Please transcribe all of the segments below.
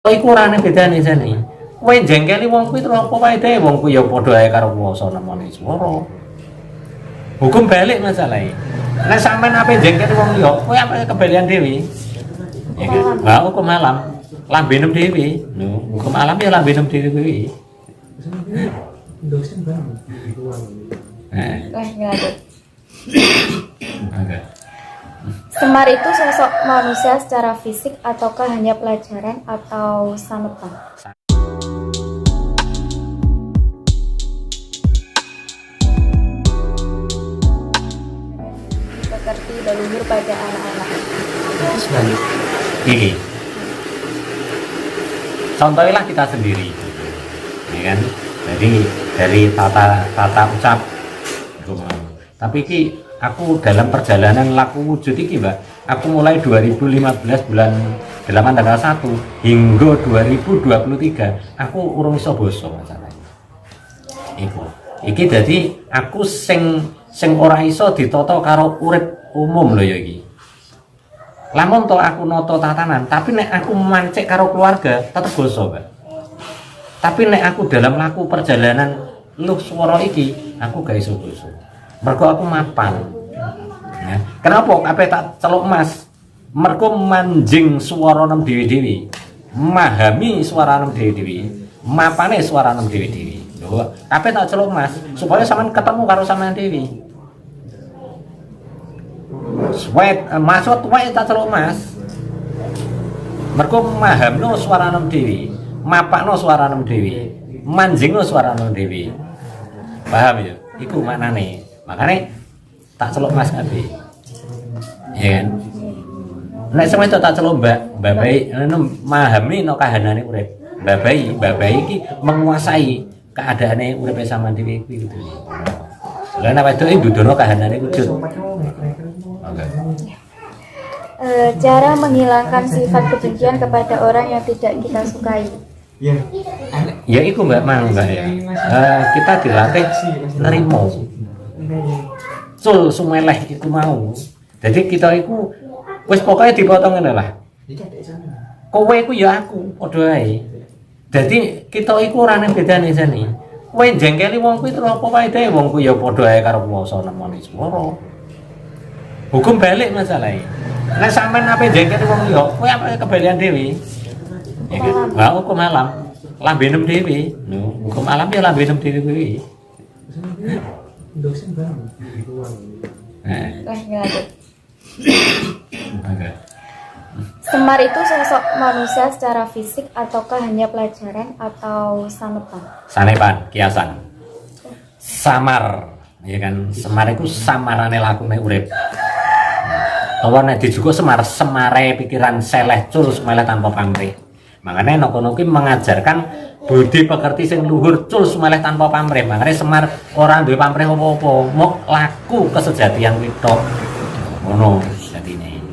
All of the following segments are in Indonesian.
Iku urane bedane jane. Kowe jengkeli wong kuwi terus apa wae dhewe wong kuwi ya padha ae karo puasa nemoni swara. Hukum balik masalahe. Nek sampean ape jengkeli wong liya, kowe ape kebalian dhewe. Ya kan? Lah hukum alam. Lambe nem dhewe. Lho, hukum alam ya lambe nem dhewe kuwi. Dosen bang. Lanjut. Oke. Semar itu sosok manusia secara fisik ataukah hanya pelajaran atau sanepan? Seperti leluhur pada anak-anak. Ini. Contohilah kita sendiri. Ya kan? Jadi dari tata ucap. Tapi ki aku dalam perjalanan laku wujud iki Mbak, aku mulai 2015 bulan 8 tanggal 1 hingga 2023 aku urung iso basa masalahnya. Iki dadi aku sing ora iso ditata karo urip umum lho ya iki. Lamun to aku nata tatanan, tapi nek aku mancik karo keluarga tetep basa Mbak. Tapi nek aku dalam laku perjalanan luh swara iki, aku gak iso basa. Mergo aku mapan. Ya. Kenapa kabeh tak celuk Mas? Mergo manjing swara nem dhewe-dhewe. Memahami swara nem dhewe-dhewe. Mapane swara nem dhewe-dhewe. Lho, kabeh tak celuk Mas supaya sampean ketemu karo sampean dhewe. Swet maksud wae tak celuk Mas. Mergo memahamno swara nem dhewe. Mapakno swara nem dhewe. Manjingno swara nem dhewe. Paham ya? Iku maknane. Makanya tak celuk Mas kabeh. Ya kan? Nek sampe tak celuk Mbak Bayi memahami no kahanane urip. Mbak Bayi iki menguasai keadaane uripe sampean dhewe kuwi gitu. Lah nek wedoke dudono kahanane wujud. Oke. Cara menghilangkan sifat kebencian kepada orang yang tidak kita sukai. Ya iku Mbak Mang Mbak ya. Kita dilatih nerimo. Sul sumeleh iku mau. Jadi kita iku wis pokoke dipotong ngene lah. Kowe iku ya aku padha ae. Jadi kita iku ora nang bedane jane. Kowe jengkeli wong kuwi terus apa wae dhewe wong kuwi ya padha ae karo puasa nemoni swara. Hukum balik masalahe. Nek sampean ape jengkeli wong liya, kowe ape kebalian dhewe. Ya kan? Lah hukum alam. Lambe nem dhewe. Lho, hukum alam ya lambe nem dhewe kuwi. Dosen bang. Lanjut. Oke. Semar itu sosok manusia secara fisik ataukah hanya pelajaran atau sanepan? Sanepan, kiasan. Samar, ya kan? Semar itu samarane lakune urip. Bahwa nek dijugo semare pikiran seleh cul sumeleh tanpa pamrih. Makanya kono ki mengajarkan budi pekerti sing luhur cul sumeleh tanpa pamrih. Makanya Semar ora duwe pamrih apa-apa, mok laku kesejatian kuwi tok. Ngono jatine.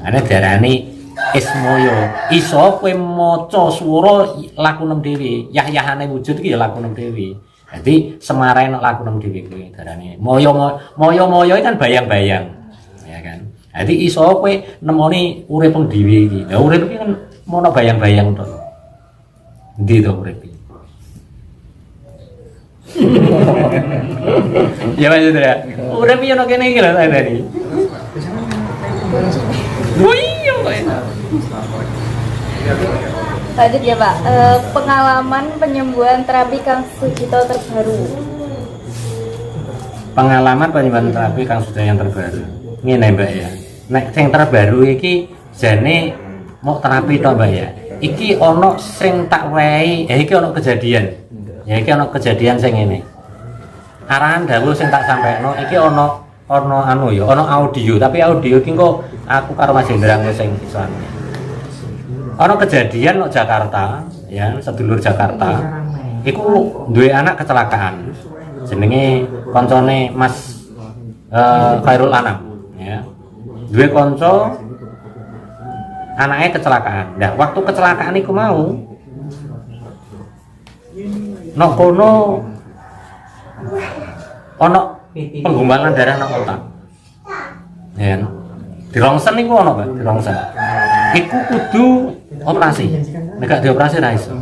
Makanya diarani ismoyo. Iso kowe maca swara laku nem dhewe, yahyahane wujud iki ya laku nem dhewe. Jadi semare nek laku nem dhewe kuwi diarani moyo kan bayang-bayang. Ya kan? Jadi iso kowe nemoni urip dhewe iki. Lah urip iki kan mono bayang-bayang tok. Endi to urip iki? Ya Mas ya. Urip iki ono kene iki lho tadi. Oh iya kok. Lanjut ya Pak. Pengalaman penyembuhan terapi Kang Sugito terbaru. Pengalaman penyembuhan terapi Kang Sugito yang terbaru. Ngene Mbak ya. Nek sing terbaru iki jane mau terapi to Mbak ya. Iki ono sing tak wehi, iki ono kejadian. Ya iki ono kejadian sing ngene. Arahan dawuh sing tak sampekno iki ono anu ya, ono audio, tapi audio iki kok aku karo Mas Hendra sing pisan. Ono kejadian nang Jakarta, ya, sedulur Jakarta. Iku duwe anak kecelakaan. Jenenge koncone Mas Khairul Anam, ya. Duwe kanca anaknya kecelakaan. Nah, waktu kecelakaan iku mau nok kono ono penggumpalan darah nang otak. Ya. Di rongsen niku ono, Pak, di rongsen. iku kudu operasi. Nek gak dioperasi ra iso.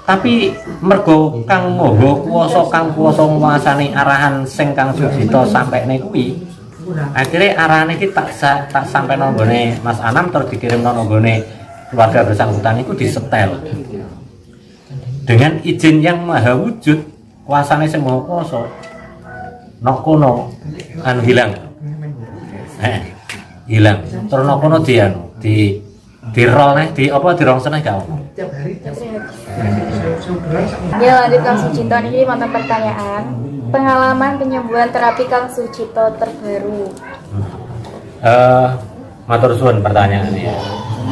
Tapi mergo kang maha kuwasa kang kuwasa nguasani arahan sing Kang Sujito sampene kuwi, akhirnya arahan iki tak sampai nonggone Mas Anam terus dikirim nonggone keluarga bersangkutan itu disetel dengan izin yang maha wujud, kuasane sing maha kuwasa. Nok kono anu hilang. Hilang. Terus nok kono di roll di apa dirongsene gak ono. Ya lanjut Kang Sujito, ini mantan pertanyaan. Pengalaman penyembuhan terapi Kang Sujito terbaru. Matur suwun pertanyaannya.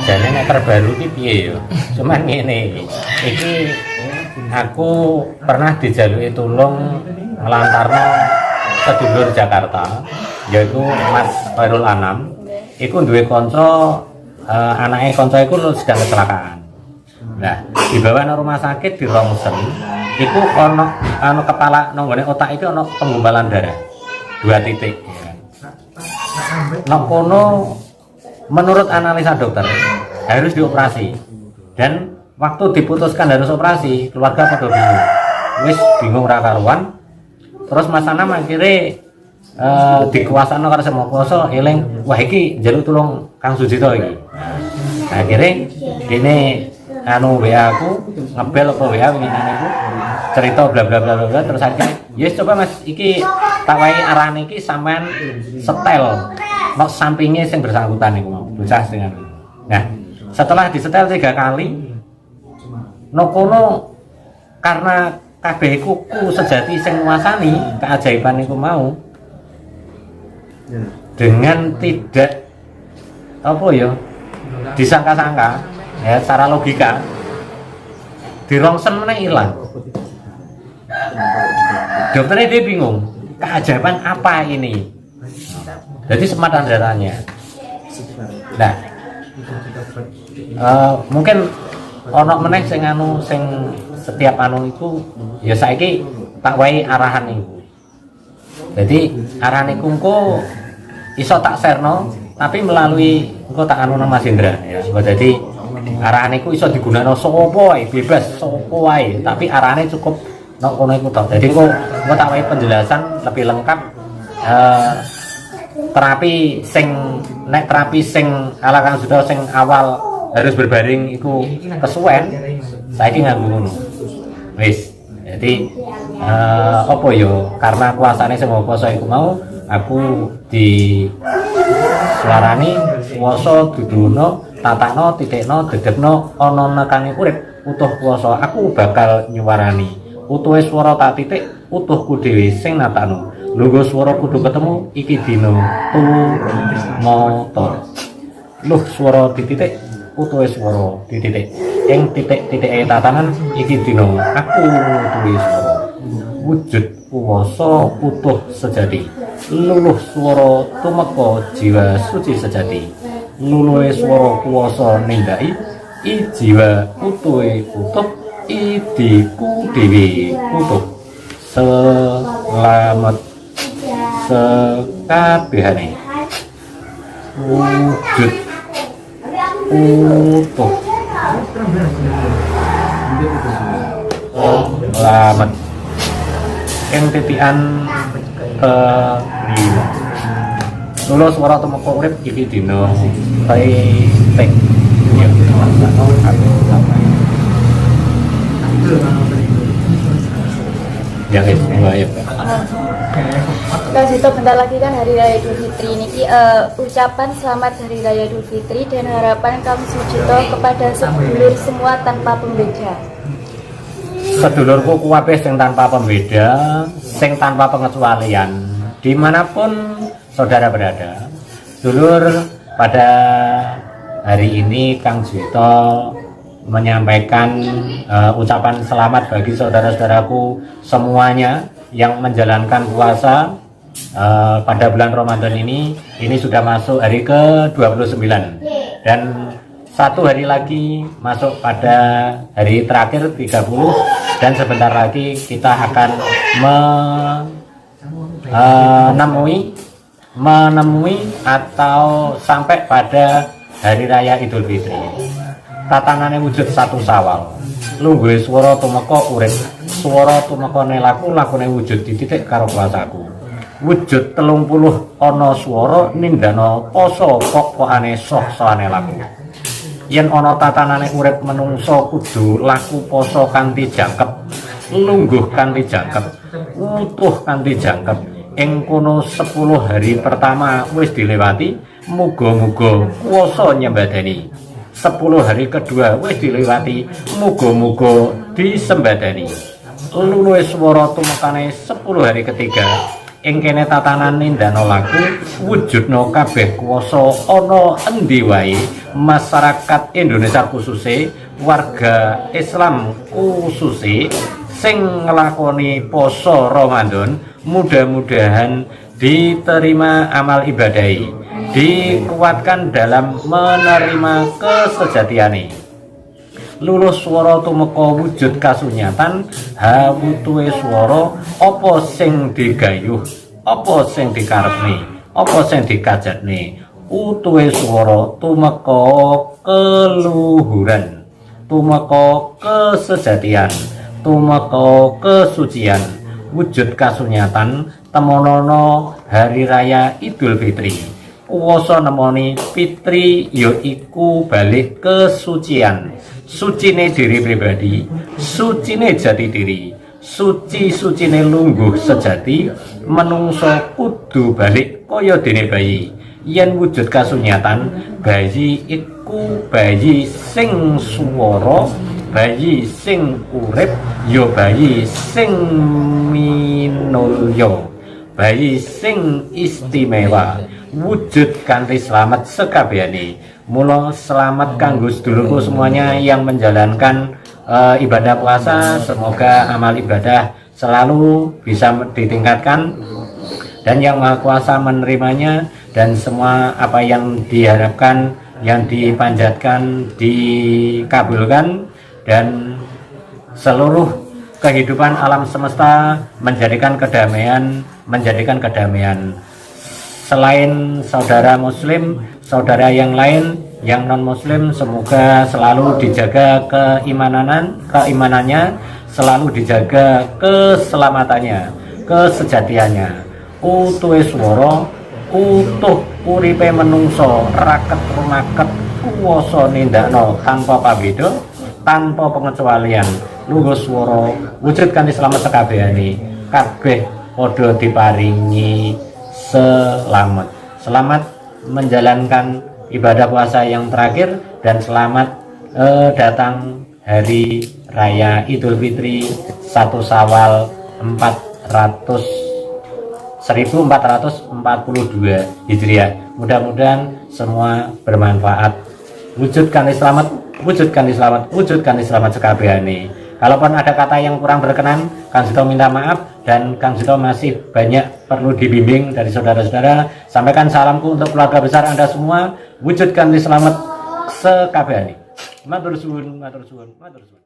Jane nek terbaru iki piye ya? Cuman ngene iki aku pernah dijaluki tulung ngelantarno sedulur Jakarta yaitu Mas Khairul Anam. Iku duwe kanca anake kanca iku sedang kecelakaan. Nah, dibawa nang rumah sakit di rongsen. Iku ono kepala nonggone otak itu ono penggumpalan darah 2 titik. Nok kono menurut analisa dokter harus dioperasi. Dan waktu diputuskan harus operasi, keluarga pada bingung. Wis bingung ra karuan. Terus Mas Anam akhirnya dikuasano karo Sang Maha Kuwasa eling wah iki njaluk tulung Kang Sujito iki. Akhirnya dene WA aku ngebel apa WA winginan iku cerita bla bla bla bla terus akhirnya yes coba Mas iki tak wae arane iki sampean setel nok sampingnya sing bersangkutan iku mau bocah dengan. Nah, setelah disetel 3 kali nok kono karena kabeh iku sejati sing nguasani keajaiban iku mau dengan tidak apa ya disangka-sangka ya secara logika di rongsen meneh ilang. Dokternya dia bingung keajaiban apa ini, jadi sematan darahnya. Nah mungkin ono meneh sing setiap itu ya saiki tak wae arahan iku. Jadi arahan iku engko iso tak serno tapi melalui engko tak anu nang Mas Indra ya. Jadi arahan iku iso digunakno sapa wae, bebas sapa wae, tapi arahane cukup nek kono iku tok. Jadi engko tak wae penjelasan lebih lengkap terapi sing ala Kang Sujito sing awal harus berbaring iku kesuwen saiki nganggo ngono. Wis. Jadi apa yo karena kuasane Sang Maha Kuwasa iku mau aku di suarani kuwasa dudono tatakno titikno dedekno ana nekane urip utuh kuwasa aku bakal nyuwarani utuhe swara tak titik utuhku dhewe sing natakno lungguh swara kudu ketemu iki dina tumata luh swara dititik utuhe swara dititik ing titik-titike tatanan iki dina aku nutuhi swara wujud kuwasa utuh sejati luluh swara tumeka jiwa suci sejati luluhe swara kuwasa nindaki i jiwa utuhe utuh i diku dhewe utuh selamat sekabehane wujud utuh selamat yang titian kelima lulus swara tumeka urip iki dina tek ya guys ya Kang Sujito bentar lagi kan Hari Raya Idul Fitri ini ucapan selamat Hari Raya Idul Fitri dan harapan Kang Sujito kepada sedulur semua tanpa pembeda. Sedulurku kabeh sing tanpa pembeda, sing tanpa pengecualian, dimanapun saudara berada. Sedulur, pada hari ini Kang Sujito menyampaikan ucapan selamat bagi saudara-saudaraku semuanya yang menjalankan puasa pada bulan Ramadan ini sudah masuk hari ke-29 dan 1 hari lagi masuk pada hari terakhir 30 dan sebentar lagi kita akan menemui menemui atau sampai pada hari raya Idul Fitri. Tatanane wujud satu Sawal. Lungguhe swara tumeka urip. Swara tumeka nelaku lakune wujud dititik karo kuasaku. Wujud 30 ana swara nindana poso pokokane soh-sohane laku. Yen ana tatanane urip menungso kudu laku poso kanthi jangkep, lungguh kanthi jangkep, utuh kanthi jangkep. Ing kono 10 hari pertama wis dilewati, muga-muga kuwasa nyembadani. 10 hari kedua wis dilewati, muga-muga disembadani. Luluhe swara tumekane 10 hari ketiga, ing kene tatanan nindana laku wujudna kabeh kuwasa ana endi wae. Masyarakat Indonesia khususé, warga Islam khususé sing nglakoni poso Ramadan mudah-mudahan diterima amal ibadahi, dikuatkan dalam menerima kesejatiane. Luluh swara tumeka wujud kasunyatan, hawutuhe swara apa sing digayuh, apa sing dikarepne, apa sing dikajatne. Utuhe swara tumeka keluhuran, tumeka kesejatian, tumeka kesucian. Wujud kasunyatan temonono hari raya Idul Fitri. Kuwasa nemoni fitri yaiku balik kesucian. Sucine diri pribadi, sucine jati diri, suci-sucine lungguh sejati. Menungso kudu balik kaya dene bayi. Yen wujud kasunyatan, bayi iku bayi sing swara, bayi sing urip, ya bayi sing minulya, bayi sing istimewa. Wujud kanthi selamat sekabehane. Mula selamat kanggo sedulurku semuanya yang menjalankan ibadah puasa. Semoga amal ibadah selalu bisa ditingkatkan dan Yang Maha Kuasa menerimanya, dan semua apa yang diharapkan, yang dipanjatkan dikabulkan, dan seluruh kehidupan alam semesta menjadikan kedamaian. Selain saudara muslim, saudara yang lain yang non muslim, semoga selalu dijaga keimanannya, selalu dijaga keselamatannya, kesejatiannya. Utuhe swara, utuh uripe menungso, raket rumaket kuwasa nindakno tanpa pabeda, tanpa pengecualian. Lungguh swara wujud kanthi selamat sekabehane, kabeh padha diparingi selamat. Selamat menjalankan ibadah puasa yang terakhir, dan selamat datang hari raya Idul Fitri 1 Sawal 1442 Hijriah. Mudah-mudahan semua bermanfaat. Wujudkan selamat, wujudkan selamat, wujudkan selamat sekabehane. Kalaupun ada kata yang kurang berkenan, Kang Sito minta maaf, dan Kang Sito masih banyak perlu dibimbing dari saudara-saudara. Sampaikan salamku untuk keluarga besar Anda semua. Wujudkan selamat sekabehane. Matur suwun, matur suwun, matur suwun.